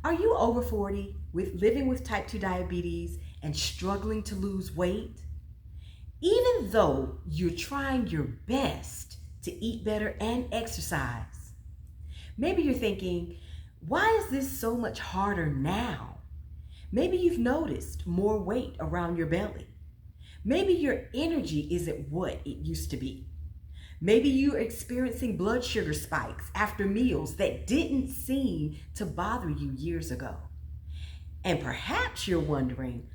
Are you over 40 with living with type 2 diabetes and struggling to lose weight? Even though you're trying your best to eat better and exercise, maybe you're thinking, why is this so much harder now? Maybe you've noticed more weight around your belly. Maybe your energy isn't what it used to be. Maybe you're experiencing blood sugar spikes after meals that didn't seem to bother you years ago. And perhaps you're wondering,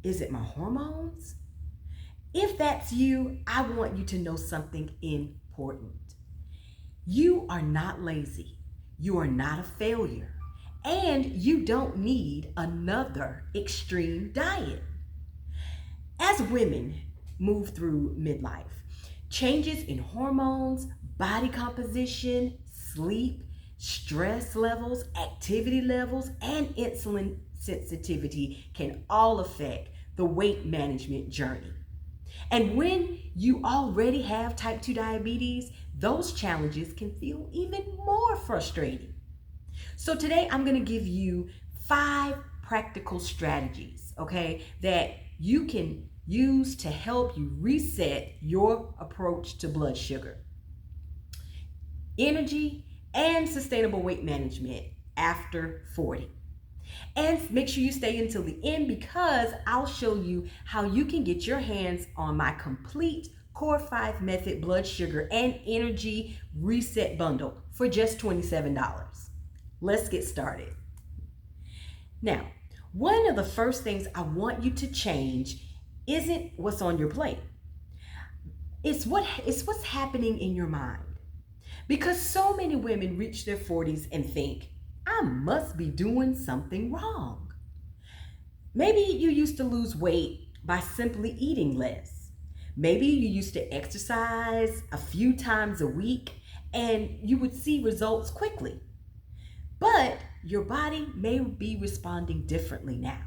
is it my hormones? If that's you, I want you to know something important. You are not lazy. You are not a failure. And you don't need another extreme diet. As women move through midlife, changes in hormones, body composition, sleep, stress levels, activity levels, and insulin sensitivity can all affect the weight management journey. And when you already have type 2 diabetes, those challenges can feel even more frustrating. So today I'm going to give you 5 practical strategies, okay, that you can use to help you reset your approach to blood sugar, energy, and sustainable weight management after 40. And make sure you stay until the end because I'll show you how you can get your hands on my complete Core 5 Method Blood Sugar and Energy Reset Bundle for just $27. Let's get started. Now, one of the first things I want you to change isn't what's on your plate. It's what's happening in your mind. Because so many women reach their 40s and think, I must be doing something wrong. Maybe you used to lose weight by simply eating less. Maybe you used to exercise a few times a week and you would see results quickly. But your body may be responding differently now.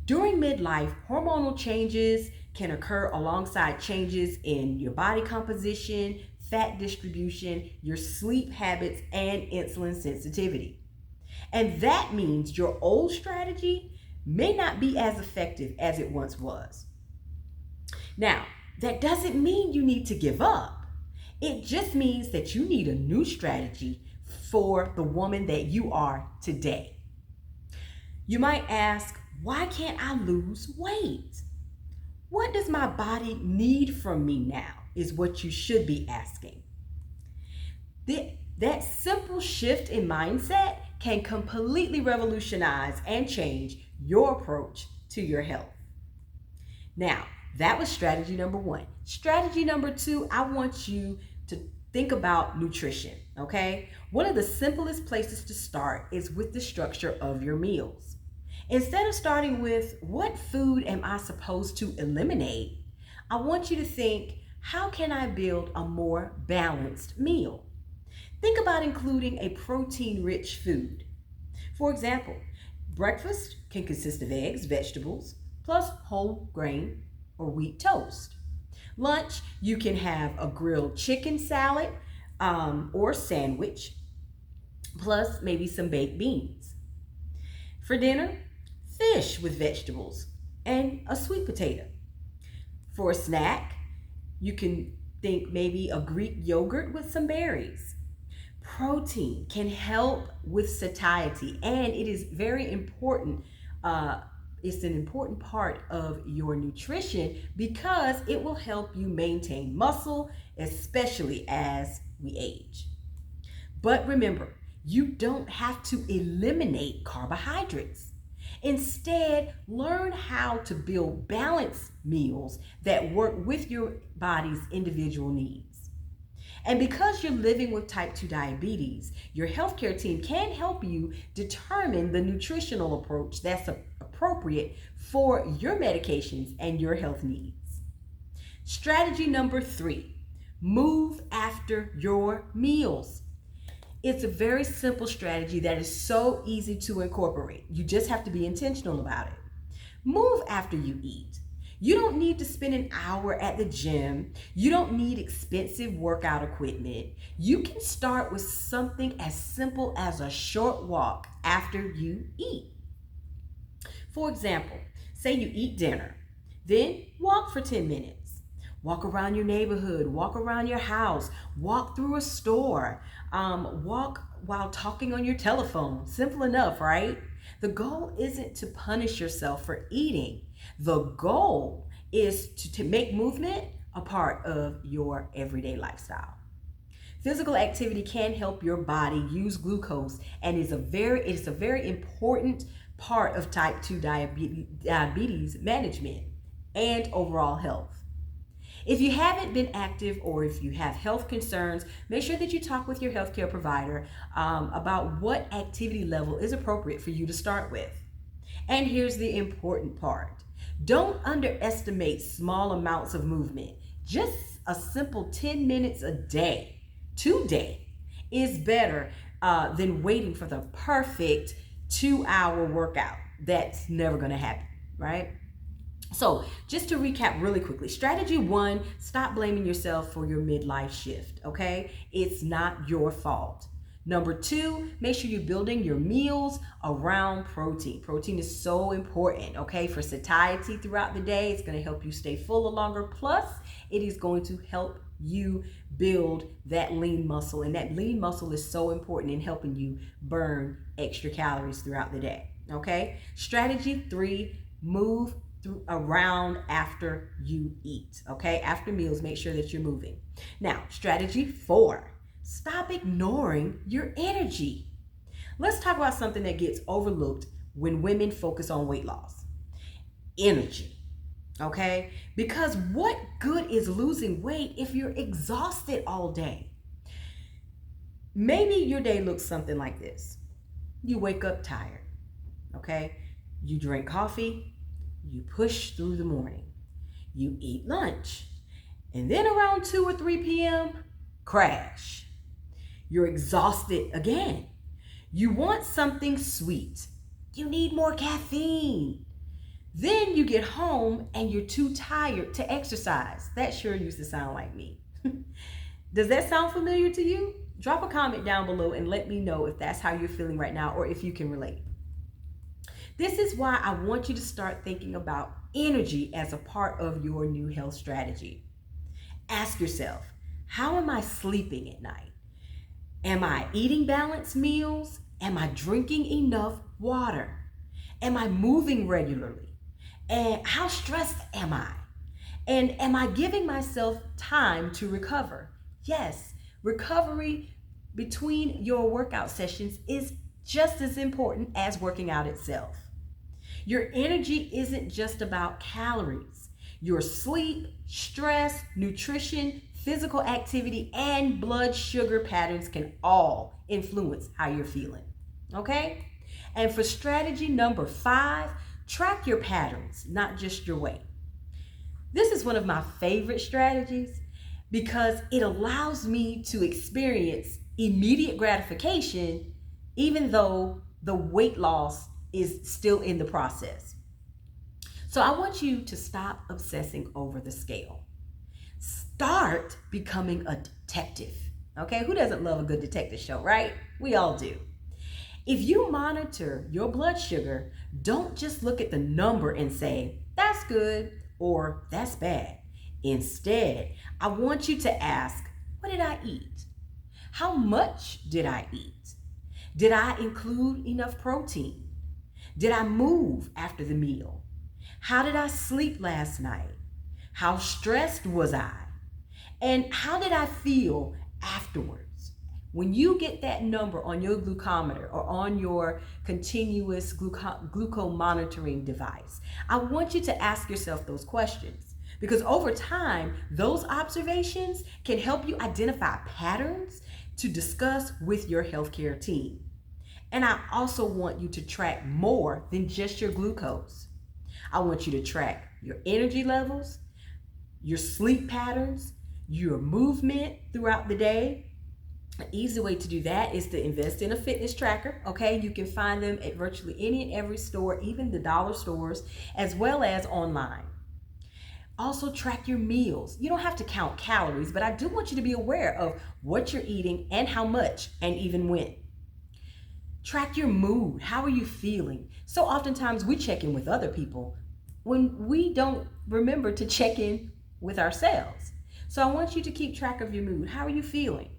During midlife, hormonal changes can occur alongside changes in your body composition, fat distribution, your sleep habits, and insulin sensitivity. And that means your old strategy may not be as effective as it once was. Now, that doesn't mean you need to give up. It just means that you need a new strategy for the woman that you are today. You might ask, why can't I lose weight? What does my body need from me now is what you should be asking. That simple shift in mindset can completely revolutionize and change your approach to your health. Now, that was strategy number 1. Strategy number 2, I want you to think about nutrition, okay? One of the simplest places to start is with the structure of your meals. Instead of starting with what food am I supposed to eliminate, I want you to think, how can I build a more balanced meal? Think about including a protein-rich food. For example, breakfast can consist of eggs, vegetables, plus whole grain or wheat toast. Lunch, you can have a grilled chicken salad or sandwich, plus maybe some baked beans. For dinner, fish with vegetables and a sweet potato. For a snack, you can think maybe a Greek yogurt with some berries. Protein can help with satiety, and it is very important. It's an important part of your nutrition because it will help you maintain muscle, especially as we age. But remember, you don't have to eliminate carbohydrates. Instead, learn how to build balanced meals that work with your body's individual needs. And because you're living with type 2 diabetes, your healthcare team can help you determine the nutritional approach that's appropriate for your medications and your health needs. Strategy number 3, move after your meals. It's a very simple strategy that is so easy to incorporate. You just have to be intentional about it. Move after you eat. You don't need to spend an hour at the gym. You don't need expensive workout equipment. You can start with something as simple as a short walk after you eat. For example, say you eat dinner, then walk for 10 minutes. Walk around your neighborhood, walk around your house, walk through a store, walk while talking on your telephone. Simple enough, right? The goal isn't to punish yourself for eating. The goal is to make movement a part of your everyday lifestyle. Physical activity can help your body use glucose and it is a very important part of type 2 diabetes management and overall health. If you haven't been active or if you have health concerns, make sure that you talk with your healthcare provider about what activity level is appropriate for you to start with. And here's the important part. Don't underestimate small amounts of movement. Just a simple 10 minutes a day, today, is better than waiting for the perfect 2-hour workout. That's never going to happen, right? So just to recap really quickly, strategy 1, stop blaming yourself for your midlife shift, okay? It's not your fault. Number 2, make sure you're building your meals around protein. Protein is so important, okay? For satiety throughout the day, it's going to help you stay fuller longer. Plus, it is going to help you build that lean muscle. And that lean muscle is so important in helping you burn extra calories throughout the day, okay? Strategy 3, move around after you eat, okay? After meals, make sure that you're moving. Now, strategy 4, stop ignoring your energy. Let's talk about something that gets overlooked when women focus on weight loss. Energy, okay? Because what good is losing weight if you're exhausted all day? Maybe your day looks something like this. You wake up tired, okay? You drink coffee, you push through the morning, you eat lunch, and then around 2 or 3 p.m., crash. You're exhausted again. You want something sweet. You need more caffeine. Then you get home and you're too tired to exercise. That sure used to sound like me. Does that sound familiar to you? Drop a comment down below and let me know if that's how you're feeling right now or if you can relate. This is why I want you to start thinking about energy as a part of your new health strategy. Ask yourself, how am I sleeping at night? Am I eating balanced meals? Am I drinking enough water? Am I moving regularly? And how stressed am I? And am I giving myself time to recover? Yes, recovery between your workout sessions is just as important as working out itself. Your energy isn't just about calories. Your sleep, stress, nutrition, physical activity, and blood sugar patterns can all influence how you're feeling, okay? And for strategy number 5, track your patterns, not just your weight. This is one of my favorite strategies because it allows me to experience immediate gratification even though the weight loss is still in the process. So I want you to stop obsessing over the scale. Start becoming a detective. Okay, who doesn't love a good detective show, right? We all do. If you monitor your blood sugar, don't just look at the number and say, that's good or that's bad. Instead, I want you to ask, what did I eat? How much did I eat? Did I include enough protein? Did I move after the meal? How did I sleep last night? How stressed was I? And how did I feel afterwards? When you get that number on your glucometer or on your continuous glucose monitoring device, I want you to ask yourself those questions because over time, those observations can help you identify patterns to discuss with your healthcare team. And I also want you to track more than just your glucose. I want you to track your energy levels, your sleep patterns, your movement throughout the day. An easy way to do that is to invest in a fitness tracker, okay? You can find them at virtually any and every store, even the dollar stores, as well as online. Also, track your meals. You don't have to count calories, but I do want you to be aware of what you're eating and how much and even when. Track your mood. How are you feeling? So oftentimes we check in with other people when we don't remember to check in with ourselves. So I want you to keep track of your mood. How are you feeling?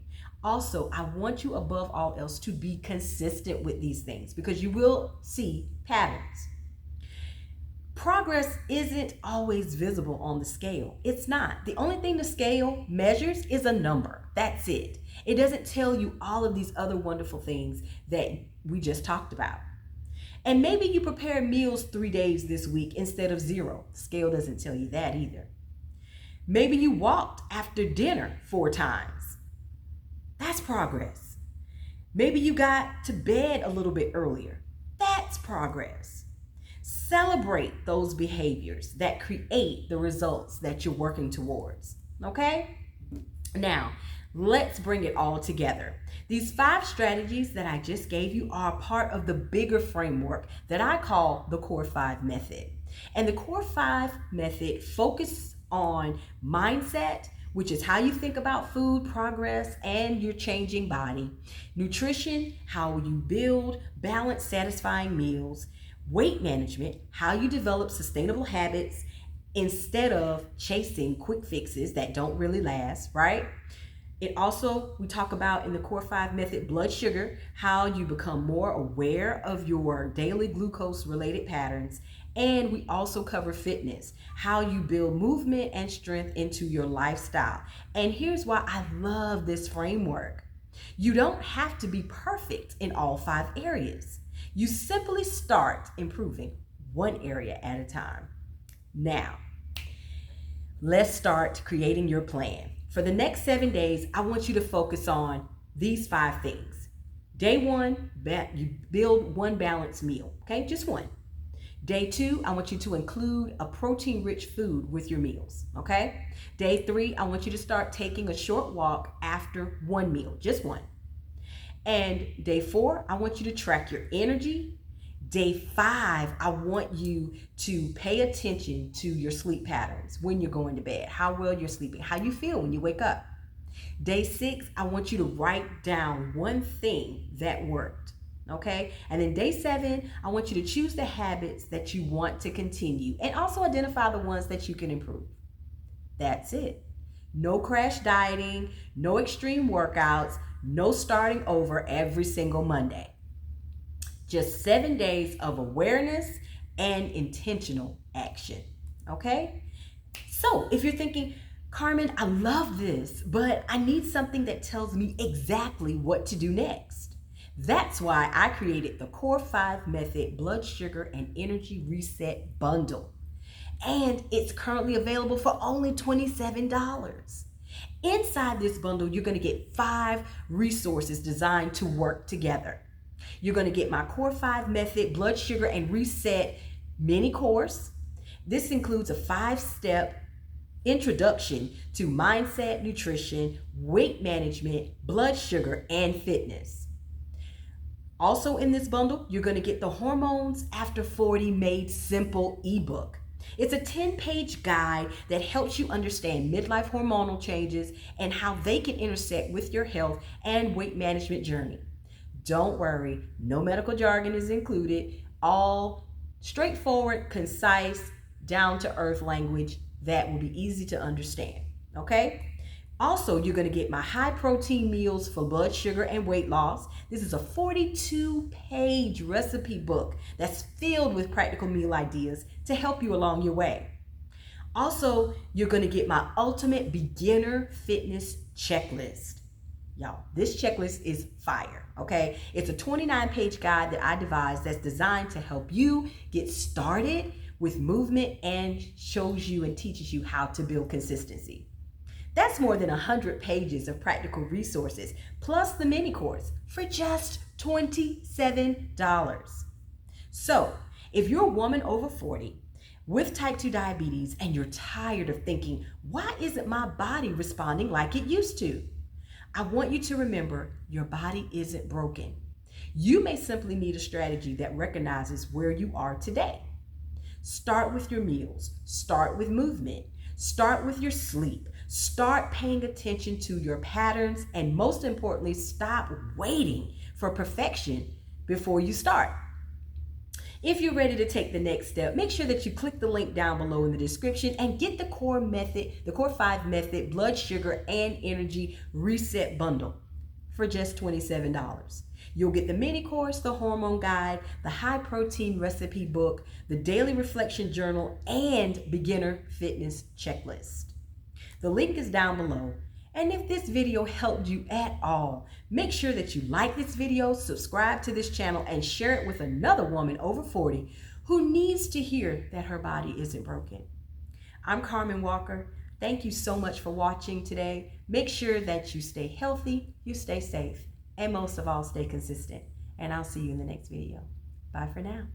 Also, I want you above all else to be consistent with these things because you will see patterns. Progress isn't always visible on the scale. It's not. The only thing the scale measures is a number. That's it. It doesn't tell you all of these other wonderful things that we just talked about. And maybe you prepare meals 3 days this week instead of 0. The scale doesn't tell you that either. Maybe you walked after dinner 4 times. That's progress. Maybe you got to bed a little bit earlier. That's progress. Celebrate those behaviors that create the results that you're working towards. Okay? Now, let's bring it all together. These 5 strategies that I just gave you are part of the bigger framework that I call the Core 5 method. And the Core 5 method focuses on mindset, which is how you think about food, progress, and your changing body. Nutrition, how you build balanced, satisfying meals. Weight management, how you develop sustainable habits instead of chasing quick fixes that don't really last, right? It also, we talk about in the Core 5 method, blood sugar, how you become more aware of your daily glucose related patterns. And we also cover fitness, how you build movement and strength into your lifestyle. And here's why I love this framework. You don't have to be perfect in all 5 areas. You simply start improving one area at a time. Now, let's start creating your plan. For the next 7 days, I want you to focus on these 5 things. Day 1, you build one balanced meal, okay? Just one. Day 2, I want you to include a protein-rich food with your meals, okay? Day 3, I want you to start taking a short walk after one meal, just one. And day 4, I want you to track your energy. Day 5, I want you to pay attention to your sleep patterns when you're going to bed, how well you're sleeping, how you feel when you wake up. Day 6, I want you to write down one thing that worked, okay? And then day 7, I want you to choose the habits that you want to continue and also identify the ones that you can improve. That's it. No crash dieting, no extreme workouts, no starting over every single Monday. Just 7 days of awareness and intentional action, okay? So if you're thinking, Carmen, I love this, but I need something that tells me exactly what to do next. That's why I created the Core 5 Method Blood Sugar and Energy Reset Bundle. And it's currently available for only $27. Inside this bundle, you're going to get 5 resources designed to work together. You're going to get my Core 5 Method Blood Sugar and Reset mini course. This includes a 5-step introduction to mindset, nutrition, weight management, blood sugar, and fitness. Also in this bundle, you're going to get the Hormones After 40 Made Simple ebook. It's a 10-page guide that helps you understand midlife hormonal changes and how they can intersect with your health and weight management journey. Don't worry, no medical jargon is included, all straightforward, concise, down-to-earth language that will be easy to understand, okay? Also, you're going to get my high-protein meals for blood sugar and weight loss. This is a 42-page recipe book that's filled with practical meal ideas to help you along your way. Also, you're going to get my ultimate beginner fitness checklist. Y'all, this checklist is fire, okay? It's a 29-page guide that I devised that's designed to help you get started with movement and shows you and teaches you how to build consistency. That's more than 100 pages of practical resources, plus the mini course for just $27. So, if you're a woman over 40 with type 2 diabetes and you're tired of thinking, why isn't my body responding like it used to? I want you to remember your body isn't broken. You may simply need a strategy that recognizes where you are today. Start with your meals. Start with movement. Start with your sleep. Start paying attention to your patterns, and most importantly, stop waiting for perfection before you start. If you're ready to take the next step, make sure that you click the link down below in the description and get the Core 5 Method Blood Sugar and Energy Reset Bundle for just $27. You'll get the mini course, the hormone guide, the high protein recipe book, the daily reflection journal, and beginner fitness checklist. The link is down below. And if this video helped you at all, make sure that you like this video, subscribe to this channel, and share it with another woman over 40 who needs to hear that her body isn't broken. I'm Carmen Walker. Thank you so much for watching today. Make sure that you stay healthy, you stay safe, and most of all, stay consistent. And I'll see you in the next video. Bye for now.